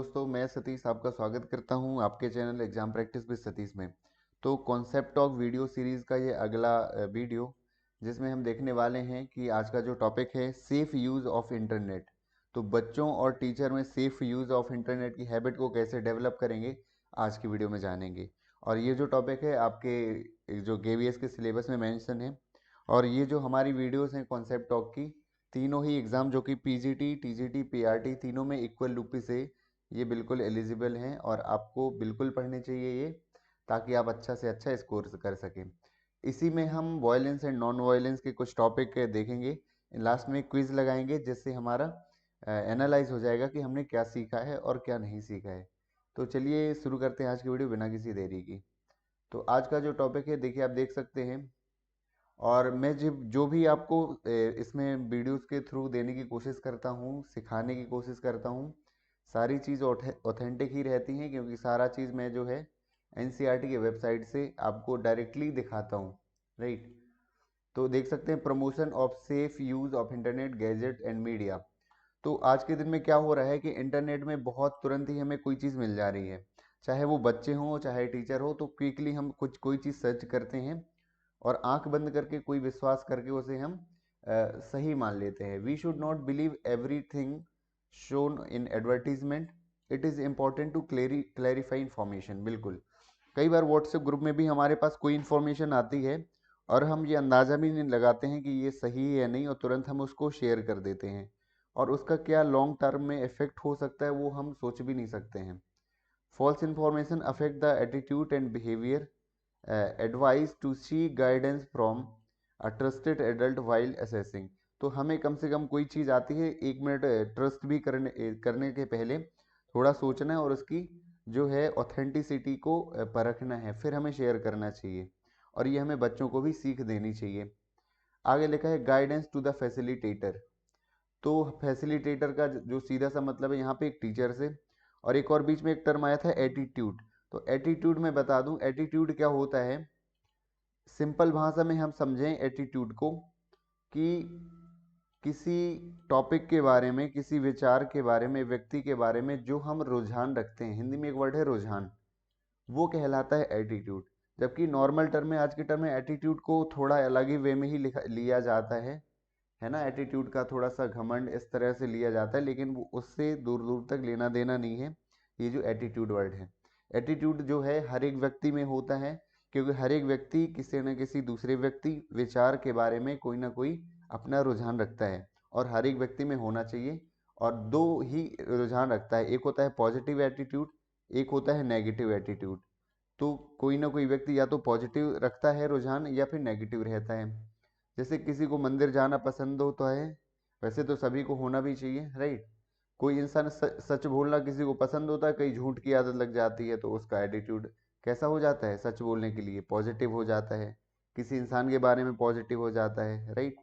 दोस्तों, मैं सतीश आपका स्वागत करता हूं आपके channel exam practice with Satish में। तो कॉन्सेप्ट ऑफ वीडियो सीरीज़ का ये अगला वीडियो जिसमें हम देखने वाले हैं कि आज का जो टॉपिक है सेफ़ यूज़ ऑफ इंटरनेट। तो बच्चों और टीचर में सेफ़ यूज़ ऑफ इंटरनेट की हैबिट को कैसे डेवलप करेंगे आज की वीडियो में जानेंगे। और ये जो टॉपिक है आपके जो KVS के सिलेबस में मेंशन है। और ये जो हमारी वीडियोस हैं कॉन्सेप्ट टॉक की, तीनों ही एग्ज़ाम जो कि PGT, TGT, PRT तीनों में इक्वल रूपी से ये बिल्कुल एलिजिबल हैं और आपको बिल्कुल पढ़ने चाहिए ये, ताकि आप अच्छा से अच्छा स्कोर कर सकें। इसी में हम वॉयलेंस एंड नॉन वॉयलेंस के कुछ टॉपिक देखेंगे। लास्ट में क्विज लगाएंगे जिससे हमारा एनालाइज हो जाएगा कि हमने क्या सीखा है और क्या नहीं सीखा है। तो चलिए शुरू करते हैं आज की वीडियो बिना किसी देरी की। तो आज का जो टॉपिक है देखिए, आप देख सकते हैं। और मैं जब जो भी आपको इसमें वीडियोस के थ्रू देने की कोशिश करता हूँ, सिखाने की कोशिश करता हूँ, सारी चीज़ ऑथेंटिक ही रहती हैं, क्योंकि सारा चीज़ मैं जो है NCERT के वेबसाइट से आपको डायरेक्टली दिखाता हूँ। राइट। तो देख सकते हैं, promotion of safe use of internet gadget and media. तो आज के दिन में क्या हो रहा है कि इंटरनेट में बहुत तुरंत ही हमें कोई चीज़ मिल जा रही है, चाहे वो बच्चे हों चाहे टीचर हो। तो क्विकली हम कुछ कोई चीज़ सर्च करते हैं और आंख बंद करके कोई विश्वास करके उसे हम सही मान लेते हैं। We should not believe everything shown in advertisement. It is important to clarify information. बिल्कुल, कई बार व्हाट्सएप ग्रुप में भी हमारे पास कोई इन्फॉर्मेशन आती है और हम ये अंदाज़ा भी नहीं लगाते हैं कि ये सही है या नहीं, और तुरंत हम उसको शेयर कर देते हैं। और उसका क्या लॉन्ग टर्म में इफेक्ट हो सकता है वो हम सोच भी नहीं सकते हैं। False information affect the attitude and behaviour. Advice to see guidance from a trusted adult while assessing. तो हमें कम से कम कोई चीज़ आती है, 1 मिनट ट्रस्ट भी करने के पहले थोड़ा सोचना है और उसकी जो है ऑथेंटिसिटी को परखना है, फिर हमें शेयर करना चाहिए। और ये हमें बच्चों को भी सीख देनी चाहिए। आगे लिखा है गाइडेंस टू द फैसिलिटेटर। तो फैसिलिटेटर का जो सीधा सा मतलब है यहाँ पे एक टीचर से। और एक और बीच में एक टर्म आया था एटीट्यूड। तो एटीट्यूड में बता दूं, एटीट्यूड क्या होता है। सिंपल भाषा में हम समझें एटीट्यूड को कि किसी टॉपिक के बारे में, किसी विचार के बारे में, व्यक्ति के बारे में जो हम रुझान रखते हैं, हिंदी में एक वर्ड है रुझान, वो कहलाता है एटीट्यूड। जबकि नॉर्मल टर्म में, आज के टर्म में एटीट्यूड को थोड़ा अलग ही वे में ही लिया जाता है ना। एटीट्यूड का थोड़ा सा घमंड इस तरह से लिया जाता है, लेकिन वो उससे दूर दूर तक लेना देना नहीं है ये जो एटीट्यूड वर्ड है। एटीट्यूड जो है हर एक व्यक्ति में होता है, क्योंकि हर एक व्यक्ति किसी न किसी दूसरे व्यक्ति विचार के बारे में कोई ना कोई अपना रुझान रखता है, और हर एक व्यक्ति में होना चाहिए। और दो ही रुझान रखता है, एक होता है पॉजिटिव एटीट्यूड, एक होता है नेगेटिव एटीट्यूड। तो कोई ना कोई व्यक्ति या तो पॉजिटिव रखता है रुझान या फिर नेगेटिव रहता है। जैसे किसी को मंदिर जाना पसंद होता है, वैसे तो सभी को होना भी चाहिए, राइट। कोई इंसान सच बोलना किसी को पसंद होता है, कहीं झूठ की आदत लग जाती है तो उसका एटीट्यूड कैसा हो जाता है, सच बोलने के लिए पॉजिटिव हो जाता है, किसी इंसान के बारे में पॉजिटिव हो जाता है, राइट।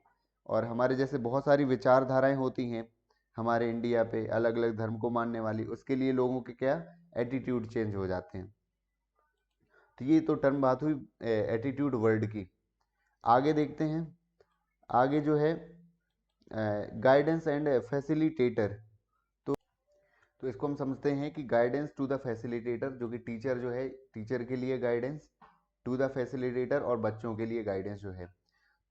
और हमारे जैसे बहुत सारी विचारधाराएं होती हैं हमारे इंडिया पे, अलग अलग धर्म को मानने वाली, उसके लिए लोगों के क्या एटीट्यूड चेंज हो जाते हैं। तो ये तो टर्म बात हुई एटीट्यूड वर्ड की। आगे देखते हैं। आगे जो है गाइडेंस एंड फैसिलिटेटर। तो तो इसको हम समझते हैं कि गाइडेंस टू द फैसिलिटेटर, जो कि टीचर जो है, टीचर के लिए गाइडेंस, टू द फैसिलिटेटर और बच्चों के लिए गाइडेंस जो है।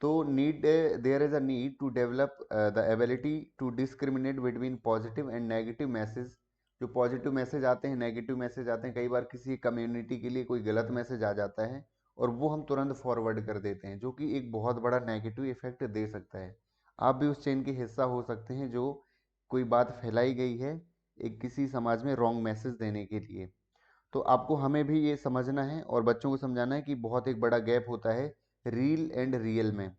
तो need there is a need to develop the ability to discriminate between positive and negative message. जो पॉजिटिव मैसेज आते हैं, नेगेटिव मैसेज आते हैं, कई बार किसी कम्युनिटी के लिए कोई गलत मैसेज आ जाता है और वो हम तुरंत फॉरवर्ड कर देते हैं, जो कि एक बहुत बड़ा नेगेटिव इफेक्ट दे सकता है। आप भी उस चेन के हिस्सा हो सकते हैं जो कोई बात फैलाई गई है एक किसी समाज में रॉन्ग मैसेज देने के लिए। तो आपको हमें भी ये समझना है और बच्चों को समझाना है कि बहुत एक बड़ा गैप होता है रील एंड रियल में।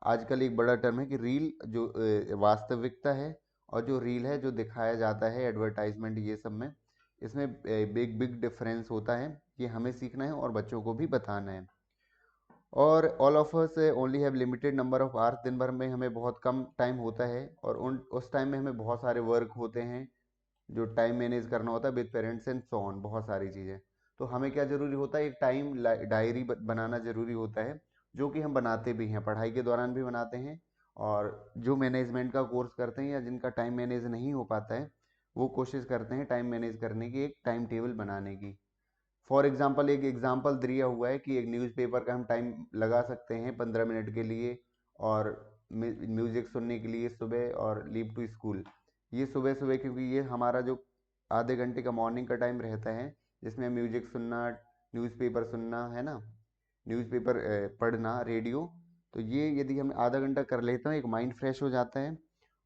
आजकल एक बड़ा टर्म है कि रील जो वास्तविकता है, और जो रील है जो दिखाया जाता है एडवर्टाइजमेंट, ये सब में, इसमें बिग बिग डिफरेंस होता है। ये हमें सीखना है और बच्चों को भी बताना है। और all of us only have limited number of hours. दिन भर में हमें बहुत कम टाइम होता है और उस टाइम में हमें बहुत सारे वर्क होते हैं जो टाइम मैनेज करना होता है with parents and so on, बहुत सारी चीज़ें। तो हमें क्या ज़रूरी होता है, एक टाइम डायरी बनाना ज़रूरी होता है, जो कि हम बनाते भी हैं, पढ़ाई के दौरान भी बनाते हैं। और जो मैनेजमेंट का कोर्स करते हैं या जिनका टाइम मैनेज नहीं हो पाता है, वो कोशिश करते हैं टाइम मैनेज करने की, एक टाइम टेबल बनाने की। फॉर एग्जाम्पल एक एग्जाम्पल दिया हुआ है कि एक न्यूज़पेपर का हम टाइम लगा सकते हैं 15 मिनट के लिए, और म्यूज़िक सुनने के लिए सुबह, और लीव टू स्कूल ये सुबह सुबह, क्योंकि ये हमारा जो आधे घंटे का मॉर्निंग का टाइम रहता है जिसमें म्यूजिक सुनना, न्यूज़पेपर सुनना है ना, न्यूज़पेपर पढ़ना, रेडियो। तो ये यदि हम आधा घंटा कर लेते हैं, एक माइंड फ्रेश हो जाता है।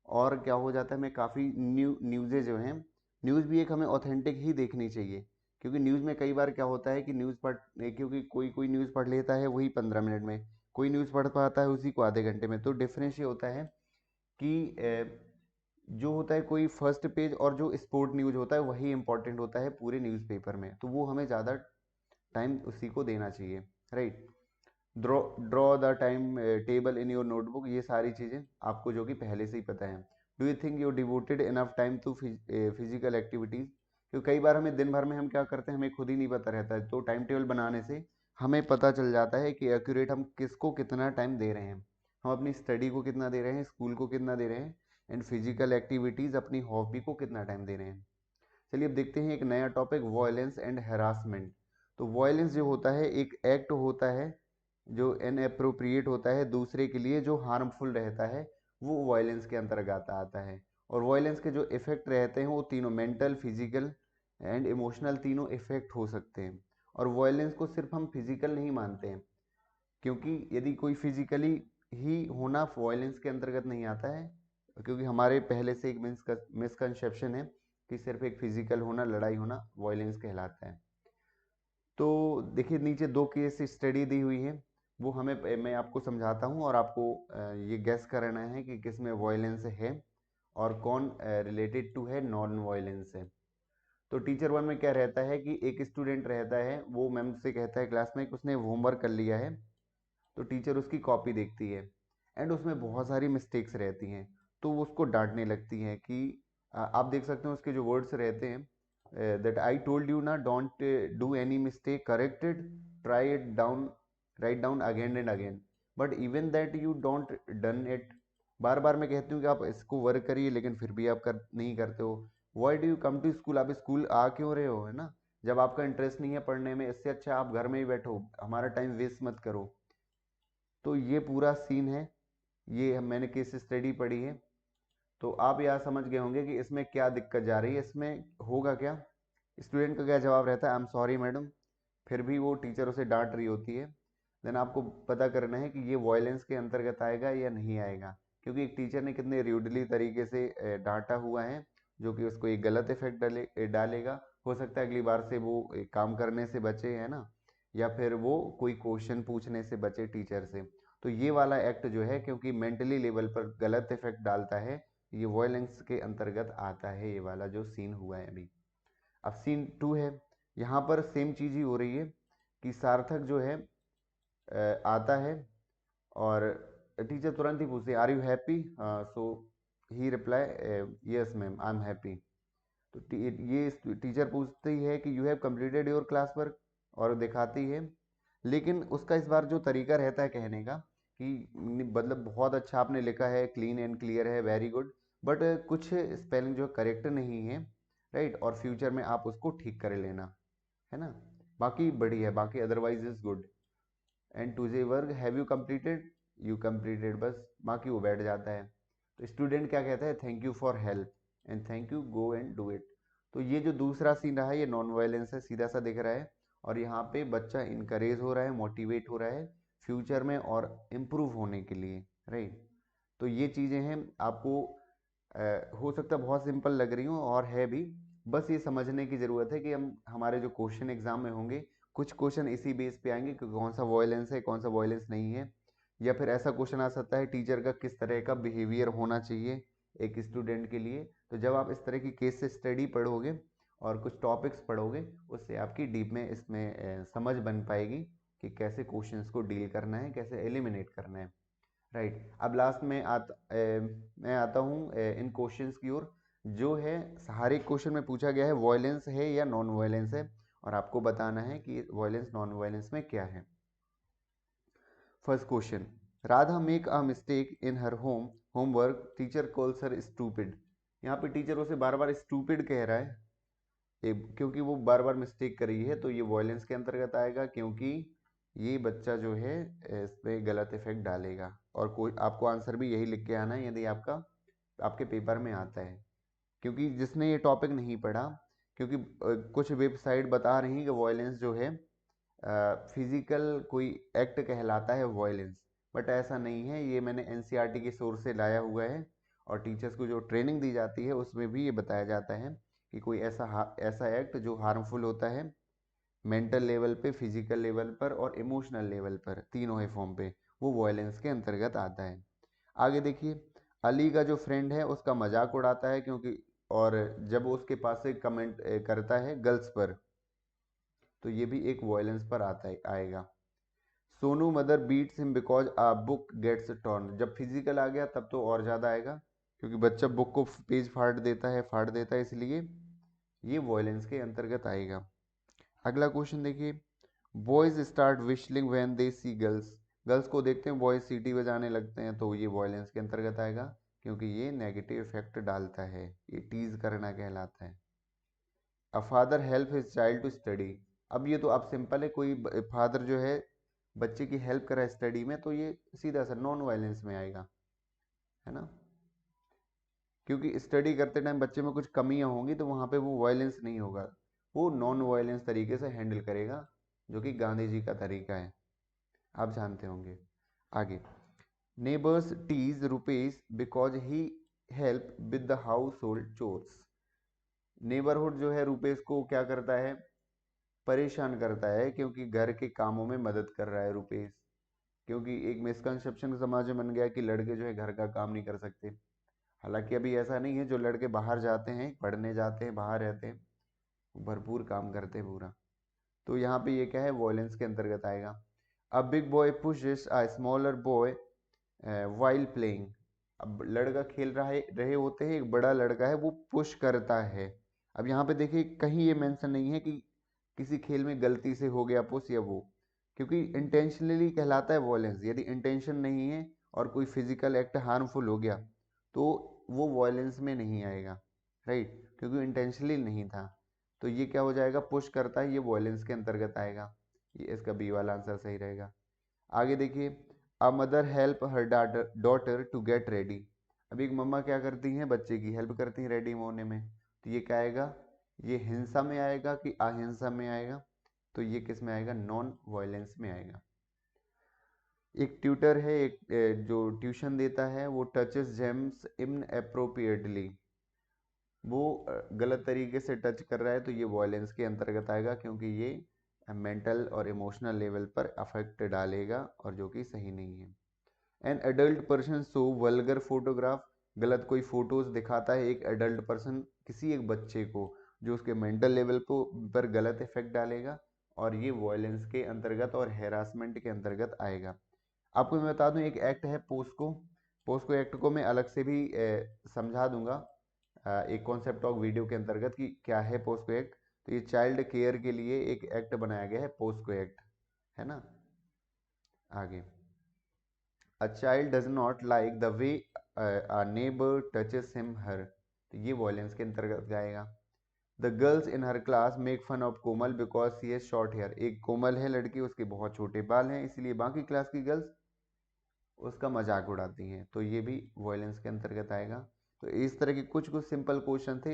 और क्या हो जाता है, हमें काफ़ी न्यूज़ें जो हैं, न्यूज़ भी एक हमें ऑथेंटिक ही देखनी चाहिए, क्योंकि न्यूज़ में कई बार क्या होता है कि न्यूज़ पढ़ क्योंकि कोई कोई न्यूज़ पढ़ लेता है वही 15 मिनट में, कोई न्यूज़ पढ़ पाता है उसी को आधे घंटे में। तो डिफरेंस ये होता है कि जो होता है कोई फर्स्ट पेज और जो स्पोर्ट न्यूज़ होता है वही इंपॉर्टेंट होता है पूरे न्यूज़पेपर में, तो वो हमें ज़्यादा टाइम उसी को देना चाहिए, right. Draw draw the time table in your notebook, ये सारी चीज़ें आपको जो कि पहले से ही पता है। Do you think you devoted enough time to physical activities, क्योंकि कई बार हमें दिन भर में हम क्या करते हैं हमें खुद ही नहीं पता रहता है, तो टाइम टेबल बनाने से हमें पता चल जाता है कि एक्यूरेट हम किसको कितना टाइम दे रहे हैं, हम अपनी स्टडी को कितना दे रहे हैं, स्कूल को कितना दे रहे हैं, एंड फिजिकल एक्टिविटीज़ अपनी हॉबी को कितना टाइम दे रहे हैं। चलिए अब देखते हैं एक नया टॉपिक, वॉयलेंस एंड हैरासमेंट। तो वॉयलेंस जो होता है एक एक्ट होता है जो इनअप्रोप्रिएट होता है, दूसरे के लिए जो हार्मफुल रहता है, वो वॉयलेंस के अंतर्गत आता है। और वॉयलेंस के जो इफ़ेक्ट रहते हैं वो तीनों, मेंटल, फिजिकल एंड इमोशनल, तीनों इफ़ेक्ट हो सकते हैं। और वॉयलेंस को सिर्फ हम फिजिकल नहीं मानते हैं, क्योंकि यदि कोई फिजिकली ही होना वॉयलेंस के अंतर्गत नहीं आता है, क्योंकि हमारे पहले से एक मिसकंसेप्शन है कि सिर्फ एक फिजिकल होना, लड़ाई होना वॉयलेंस कहलाता है। तो देखिए नीचे दो केस स्टडी दी हुई है, वो हमें मैं आपको समझाता हूँ और आपको ये गैस करना है कि किस में वॉयलेंस है और कौन रिलेटेड टू है नॉन वॉयलेंस है। तो टीचर वन में क्या रहता है कि एक स्टूडेंट रहता है, वो मैम से कहता है क्लास में कि उसने होमवर्क कर लिया है। तो टीचर उसकी कॉपी देखती है एंड उसमें बहुत सारी मिस्टेक्स रहती हैं, तो वो उसको डांटने लगती हैं कि आप देख सकते हैं उसके जो वर्ड्स रहते हैं, दैट आई टोल्ड यू ना don't do any mistake, corrected, try it down, write down again and again, but even that you don't done it. बार बार मैं कहती हूँ कि आप इसको वर्क करिए लेकिन फिर भी आप नहीं करते हो। Why do you come to school, आप स्कूल आ क्यों रहे हो, है ना, जब आपका इंटरेस्ट नहीं है पढ़ने में, इससे अच्छा आप घर में ही बैठो, हमारा टाइम वेस्ट मत करो। तो ये पूरा सीन है, ये मैंने केस स्टडी पढ़ी है। तो आप यहाँ समझ गए होंगे कि इसमें क्या दिक्कत जा रही है, इसमें होगा क्या। स्टूडेंट का क्या जवाब रहता है, आई एम सॉरी मैडम, फिर भी वो टीचर उसे डांट रही होती है। देन आपको पता करना है कि ये वॉयलेंस के अंतर्गत आएगा या नहीं आएगा, क्योंकि एक टीचर ने कितने र्यूडली तरीके से डांटा हुआ है, जो कि उसको एक गलत इफेक्ट डालेगा। हो सकता है अगली बार से वो काम करने से बचे, है ना, या फिर वो कोई क्वेश्चन पूछने से बचे टीचर से। तो ये वाला एक्ट जो है, क्योंकि मेंटली लेवल पर गलत इफेक्ट डालता है, ये वॉयलेंस के अंतर्गत आता है, ये वाला जो सीन हुआ है अभी। अब सीन टू है, यहाँ पर सेम चीज़ ही हो रही है कि सार्थक जो है आता है और टीचर तुरंत ही पूछती है are you happy, so he reply yes ma'am I am happy. तो ये टीचर पूछती है कि you have completed your class work, और दिखाती है। लेकिन उसका इस बार जो तरीका रहता है कहने का कि मतलब बहुत अच्छा आपने लिखा है, क्लीन एंड क्लियर है, वेरी गुड, बट कुछ स्पेलिंग जो करेक्ट नहीं है, राइट, और फ्यूचर में आप उसको ठीक कर लेना, है ना, बाकी बढ़िया है, बाकी otherwise is good. And today's work have you completed, you completed, बस बाकी वो बैठ जाता है। तो स्टूडेंट क्या कहता है, thank you for help and thank you, go and do it. तो ये जो दूसरा सीन रहा है ये नॉन वायलेंस है, सीधा सा दिख रहा है, और यहाँ पे बच्चा इनकरेज हो रहा है, मोटिवेट हो रहा है फ्यूचर में और इम्प्रूव होने के लिए, राइट। तो ये चीज़ें हैं आपको हो सकता है बहुत सिंपल लग रही हूँ और है भी, बस ये समझने की ज़रूरत है कि हम हमारे जो क्वेश्चन एग्जाम में होंगे, कुछ क्वेश्चन इसी बेस पे आएंगे कि कौन सा वॉयलेंस है कौन सा वॉयलेंस नहीं है, या फिर ऐसा क्वेश्चन आ सकता है टीचर का किस तरह का बिहेवियर होना चाहिए एक स्टूडेंट के लिए। तो जब आप इस तरह की केस स्टडी पढ़ोगे और कुछ टॉपिक्स पढ़ोगे, उससे आपकी डीप में इसमें समझ बन पाएगी कि कैसे क्वेश्चंस को डील करना है, कैसे एलिमिनेट करना है, राइट। अब लास्ट में मैं आता हूँ इन क्वेश्चंस की ओर, जो है हर एक क्वेश्चन में पूछा गया है वॉयलेंस है या नॉन वॉयलेंस है, और आपको बताना है कि वॉयलेंस नॉन वॉयलेंस में क्या है। First question, Radha make a mistake in her homework, teacher calls her stupid. यहाँ पे टीचर उसे बार बार स्टूपिड कह रहा है क्योंकि वो बार बार मिस्टेक कर रही है, तो ये वॉयलेंस के अंतर्गत आएगा, क्योंकि ये बच्चा जो है इस पे गलत इफेक्ट डालेगा। और कोई आपको आंसर भी यही लिख के आना है यदि आपके पेपर में आता है, क्योंकि जिसने ये टॉपिक नहीं पढ़ा, क्योंकि कुछ वेबसाइट बता रही हैं कि वॉयलेंस जो है फिजिकल कोई एक्ट कहलाता है वॉयलेंस, बट ऐसा नहीं है। ये मैंने एनसीईआरटी के सोर्स से लाया हुआ है, और टीचर्स को जो ट्रेनिंग दी जाती है उसमें भी ये बताया जाता है कि कोई ऐसा एक्ट जो हार्मफुल होता है मेंटल लेवल पे, फिजिकल लेवल पर और इमोशनल लेवल पर, तीनों ही फॉर्म पे, वो वॉयलेंस के अंतर्गत आता है। आगे देखिए, अली का जो फ्रेंड है उसका मजाक उड़ाता है, क्योंकि और जब वो उसके पास से कमेंट करता है गर्ल्स पर, तो ये भी एक वॉयलेंस पर आता है, आएगा। Sonu mother beats him because a book gets torn, जब फिजिकल आ गया तब तो और ज़्यादा आएगा, क्योंकि बच्चा बुक को पेज फाड़ देता है, इसलिए ये वॉयलेंस के अंतर्गत आएगा। अगला क्वेश्चन देखिए, boys start whistling when they see girls, girls को देखते हैं बॉयज सीटी बजाने लगते हैं, तो ये वॉयलेंस के अंतर्गत आएगा, क्योंकि ये नेगेटिव इफेक्ट डालता है, ये टीज करना कहलाता है। A father help his child to study, अब ये तो आप सिंपल है, कोई फादर जो है बच्चे की हेल्प करा स्टडी में, तो ये सीधा सा नॉन वायलेंस में आएगा, है ना, क्योंकि स्टडी करते टाइम बच्चे में कुछ कमियां होंगी तो वहां पे वो वायलेंस नहीं होगा, वो नॉन वायलेंस तरीके से हैंडल करेगा, जो कि गांधी जी का तरीका है, आप जानते होंगे। आगे, neighbours tease Rupesh because he help with the household chores, neighbourhood जो है रुपेश को क्या करता है, परेशान करता है, क्योंकि घर के कामों में मदद कर रहा है रुपेश, क्योंकि एक मिसकंसेप्शन समाज में बन गया कि लड़के जो है घर का काम नहीं कर सकते। हालांकि अभी ऐसा नहीं है, जो लड़के बाहर जाते हैं, पढ़ने जाते हैं, बाहर रहते हैं, भरपूर काम करते हैं पूरा। तो यहाँ पे ये क्या है, वॉयलेंस के अंतर्गत आएगा। A big boy pushes a smaller boy while playing, अब लड़का खेल रहे होते हैं, एक बड़ा लड़का है वो पुश करता है। अब यहाँ पे देखिए कहीं ये मेंशन नहीं है कि किसी खेल में गलती से हो गया पुश या वो, क्योंकि इंटेंशनली कहलाता है वॉयलेंस, यदि इंटेंशन नहीं है और कोई फिजिकल एक्ट हार्मफुल हो गया तो वो वॉयलेंस में नहीं आएगा, राइट, क्योंकि इंटेंशनली नहीं था, तो ये क्या हो जाएगा, पुश करता है, ये वॉयलेंस के अंतर्गत आएगा, ये इसका बी वाला आंसर सही रहेगा। आगे देखिए, a mother help her daughter to get ready, अब एक मम्मा क्या करती हैं, बच्चे की हेल्प करती हैं रेडी होने में, तो ये क्या आएगा, ये हिंसा में आएगा कि अहिंसा में आएगा, तो ये किस में आएगा, नॉन वायलेंस में आएगा। एक ट्यूटर है, एक जो ट्यूशन देता है, वो टचेस जेम्स इन अप्रोप्रिएटली, वो गलत तरीके से टच कर रहा है, तो ये वॉयलेंस के अंतर्गत आएगा, क्योंकि ये मेंटल और इमोशनल लेवल पर अफेक्ट डालेगा, और जो कि सही नहीं है। An adult person show vulgar photograph, गलत कोई फोटोज दिखाता है एक एडल्ट पर्सन किसी एक बच्चे को, जो उसके मेंटल लेवल पर गलत इफेक्ट डालेगा, और ये वॉयलेंस के अंतर्गत और हैरासमेंट के अंतर्गत आएगा। आपको मैं बता दूं, एक एक्ट है पोस्को, पोस्को एक्ट को मैं अलग से भी समझा दूंगा एक कॉन्सेप्ट ऑफ वीडियो के अंतर्गत कि क्या है पोस्को एक्ट। तो ये चाइल्ड केयर के लिए एक एक्ट बनाया गया है, पोस्को एक्ट, है ना। आगे, a child does not like the way a neighbour touches him her, तो ये वॉयलेंस के अंतर्गत आएगा। The girls in her class make fun of Komal because she has short hair, एक कोमल है लड़की, उसके बहुत छोटे बाल हैं, इसलिए बाकी क्लास की गर्ल्स उसका मजाक उड़ाती हैं, तो ये भी वॉयलेंस के अंतर्गत आएगा। तो इस तरह के कुछ कुछ सिंपल क्वेश्चन थे।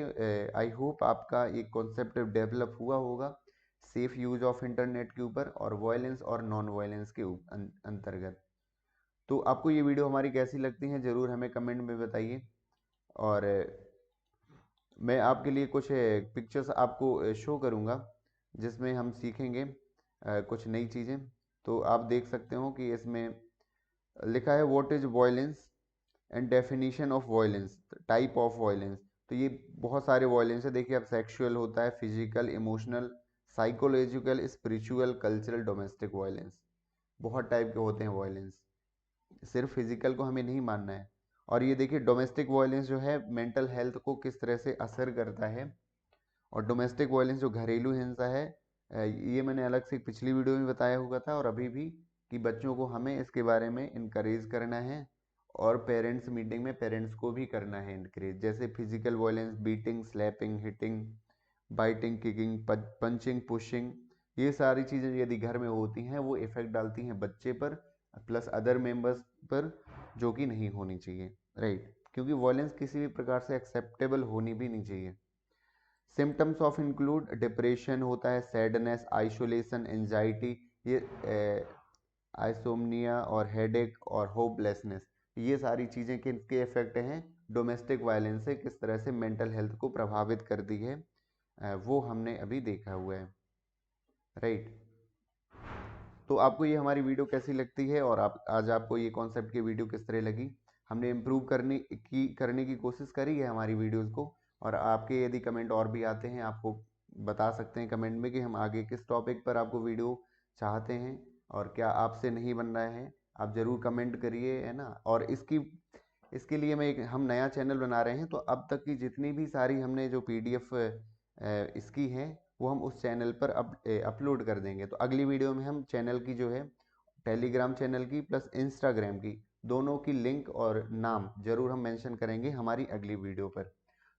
आई होप आपका एक कॉन्सेप्ट डेवलप हुआ होगा सेफ यूज ऑफ इंटरनेट के ऊपर और वॉयलेंस और नॉन वॉयलेंस के अंतर्गत। तो आपको ये वीडियो हमारी कैसी लगती है, ज़रूर हमें कमेंट में बताइए, और मैं आपके लिए कुछ पिक्चर्स आपको शो करूँगा जिसमें हम सीखेंगे कुछ नई चीज़ें। तो आप देख सकते हो कि इसमें लिखा है what is violence and definition of violence, type of violence. तो ये बहुत सारे वॉयलेंस है, देखिए अब सेक्सुअल होता है, physical, emotional, psychological, spiritual, cultural, domestic violence, बहुत टाइप के होते हैं वॉयलेंस, सिर्फ फिजिकल को हमें नहीं मानना है। और ये देखिए डोमेस्टिक वॉयलेंस जो है मेंटल हेल्थ को किस तरह से असर करता है, और डोमेस्टिक वॉयलेंस जो घरेलू हिंसा है, ये मैंने अलग से पिछली वीडियो में बताया हुआ था, और अभी भी, कि बच्चों को हमें इसके बारे में इनकरेज करना है, और पेरेंट्स मीटिंग में पेरेंट्स को भी करना है इंक्रेज, जैसे physical violence, beating, slapping, hitting, biting, kicking, punching, pushing, ये सारी चीज़ें यदि घर में होती हैं वो इफेक्ट डालती हैं बच्चे पर प्लस अदर मेंबर्स पर, जो कि नहीं होनी चाहिए, राइट, क्योंकि वायलेंस किसी भी प्रकार से एक्सेप्टेबल होनी भी नहीं चाहिए। सिम्टम्स ऑफ इंक्लूड डिप्रेशन होता है, सैडनेस, आइसोलेशन, एंजाइटी, ये आइसोमनिया और हेडेक और होपलेसनेस, ये सारी चीज़ें किसके इफेक्ट हैं, डोमेस्टिक वायलेंस से किस तरह से मेंटल हेल्थ को प्रभावित करती है, वो हमने अभी देखा हुआ है, राइट। तो आपको ये हमारी वीडियो कैसी लगती है और आप आज आपको ये कॉन्सेप्ट की वीडियो किस तरह लगी? हमने इम्प्रूव करने की कोशिश करी है हमारी वीडियोस को, और आपके यदि कमेंट और भी आते हैं आपको बता सकते हैं कमेंट में कि हम आगे किस टॉपिक पर आपको वीडियो चाहते हैं और क्या आपसे नहीं बन रहा है, आप ज़रूर कमेंट करिए, है ना। और इसके लिए हम नया चैनल बना रहे हैं, तो अब तक की जितनी भी सारी हमने जो PDF इसकी है वो हम उस चैनल पर अपलोड कर देंगे। तो अगली वीडियो में हम चैनल की जो है टेलीग्राम चैनल की प्लस इंस्टाग्राम की दोनों की लिंक और नाम जरूर हम मेंशन करेंगे हमारी अगली वीडियो पर।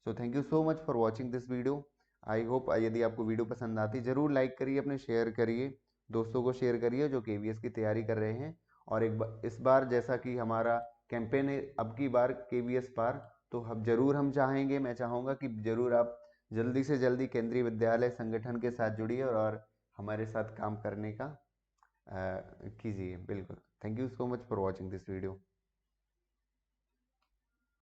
So thank you so much for watching this video. I hope यदि आपको वीडियो पसंद आती जरूर लाइक करिए, अपने शेयर करिए, दोस्तों को शेयर करिए जो KVS की तैयारी कर रहे हैं। और इस बार जैसा कि हमारा कैंपेन है अब की बार KVS पार, तो हम चाहेंगे, मैं चाहूँगा कि जरूर आप जल्दी से जल्दी केंद्रीय विद्यालय संगठन के साथ जुड़िए और हमारे साथ काम करने का कीजिए, बिल्कुल। Thank you so much for watching this video.